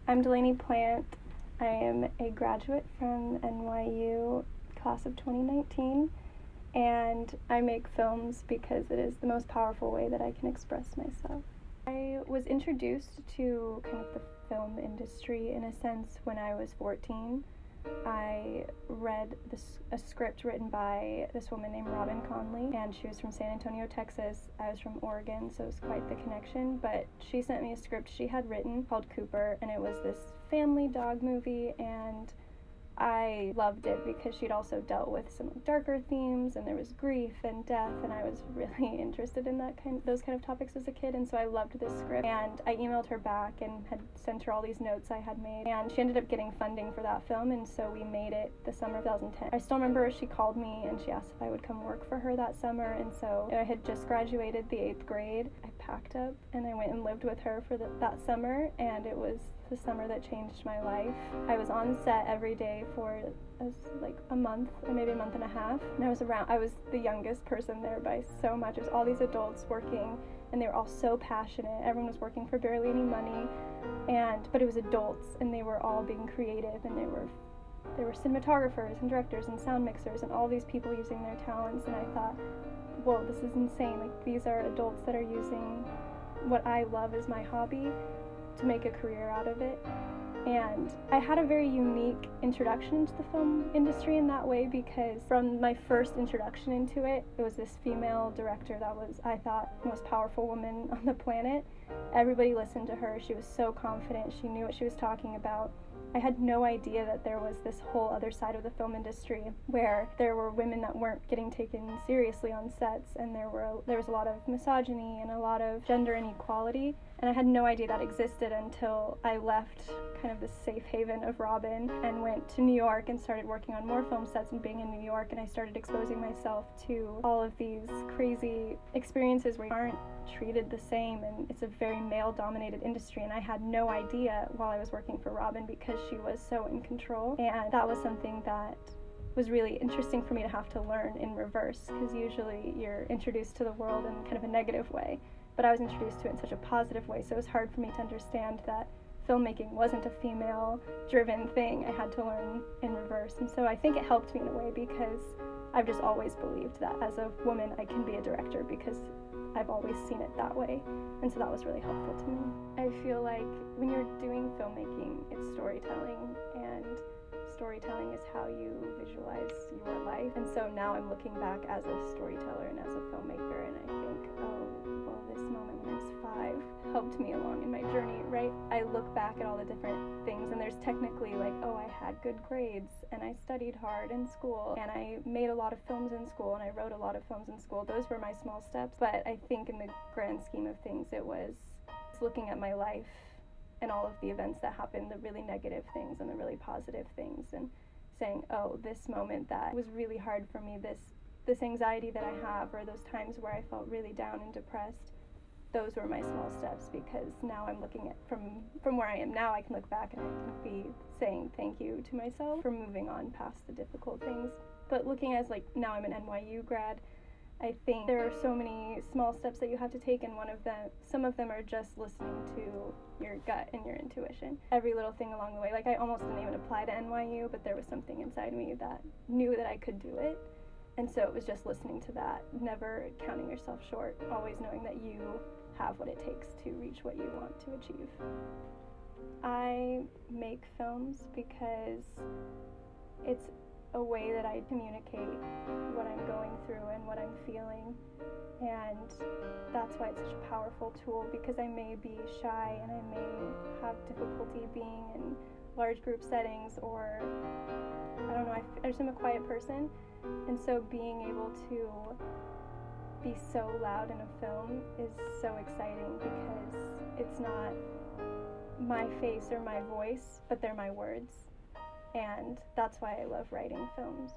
I'm Delaney Plant. I am a graduate from NYU, class of 2019, and I make films because it is the most powerful way that I can express myself. I was introduced to kind of the film industry in a sense when I was 14. I read a script written by this woman named Robin Conley, and she was from San Antonio, Texas. I was from Oregon, so it was quite the connection, but she sent me a script she had written called Cooper, and it was this family dog movie, and I loved it because she'd also dealt with some darker themes, and there was grief and death, and I was really interested in those kind of topics as a kid, and so I loved this script. And I emailed her back and had sent her all these notes I had made, and she ended up getting funding for that film, and so we made it the summer of 2010. I still remember she called me and she asked if I would come work for her that summer, and so I had just graduated the 8th grade. I packed up and I went and lived with her for that summer, and it was the summer that changed my life. I was on set every day for like a month or maybe a month and a half, and I was the youngest person there by so much. It was all these adults working, and they were all so passionate. Everyone was working for barely any money, but it was adults, and they were all being creative, and there were cinematographers and directors and sound mixers and all these people using their talents, and I thought, whoa, this is insane. Like, these are adults that are using what I love as my hobby to make a career out of it. And I had a very unique introduction to the film industry in that way, because from my first introduction into it, it was this female director that was, I thought, the most powerful woman on the planet. Everybody listened to her. She was so confident. She knew what she was talking about. I had no idea that there was this whole other side of the film industry where there were women that weren't getting taken seriously on sets, and there was a lot of misogyny and a lot of gender inequality, and I had no idea that existed until I left kind of the safe haven of Robin and went to New York and started working on more film sets and being in New York, and I started exposing myself to all of these crazy experiences where you aren't treated the same, and it's a very male-dominated industry, and I had no idea while I was working for Robin because she was so in control, and that was something that was really interesting for me to have to learn in reverse, because usually you're introduced to the world in kind of a negative way, but I was introduced to it in such a positive way, so it was hard for me to understand that filmmaking wasn't a female-driven thing. I had to learn in reverse, and so I think it helped me in a way because I've just always believed that as a woman I can be a director because I've always seen it that way, and so that was really helpful to me. I feel like when you're doing filmmaking, it's storytelling, and storytelling is how you visualize your life, and so now I'm looking back as a storyteller and as a filmmaker, and I think, oh, well, this moment when I was 5 helped me along in my journey, right? I look back at all the different things, and there's technically like, oh, I had good grades, and I studied hard in school, and I made a lot of films in school, and I wrote a lot of films in school. Those were my small steps, but I think in the grand scheme of things, it was looking at my life and all of the events that happened, the really negative things and the really positive things, and saying, oh, this moment that was really hard for me, this anxiety that I have, or those times where I felt really down and depressed, those were my small steps, because now I'm looking at from where I am now, I can look back and I can be saying thank you to myself for moving on past the difficult things. But looking as like, now I'm an NYU grad, I think there are so many small steps that you have to take, and some of them are just listening to your gut and your intuition. Every little thing along the way, like I almost didn't even apply to NYU, but there was something inside me that knew that I could do it. And so it was just listening to that, never counting yourself short, always knowing that you have what it takes to reach what you want to achieve. I make films because it's a way that I communicate what I'm going through and what I'm feeling, and that's why it's such a powerful tool, because I may be shy and I may have difficulty being in large group settings, or I don't know, I just am a quiet person, and so being able to be so loud in a film is so exciting, because it's not my face or my voice, but they're my words, and that's why I love writing films.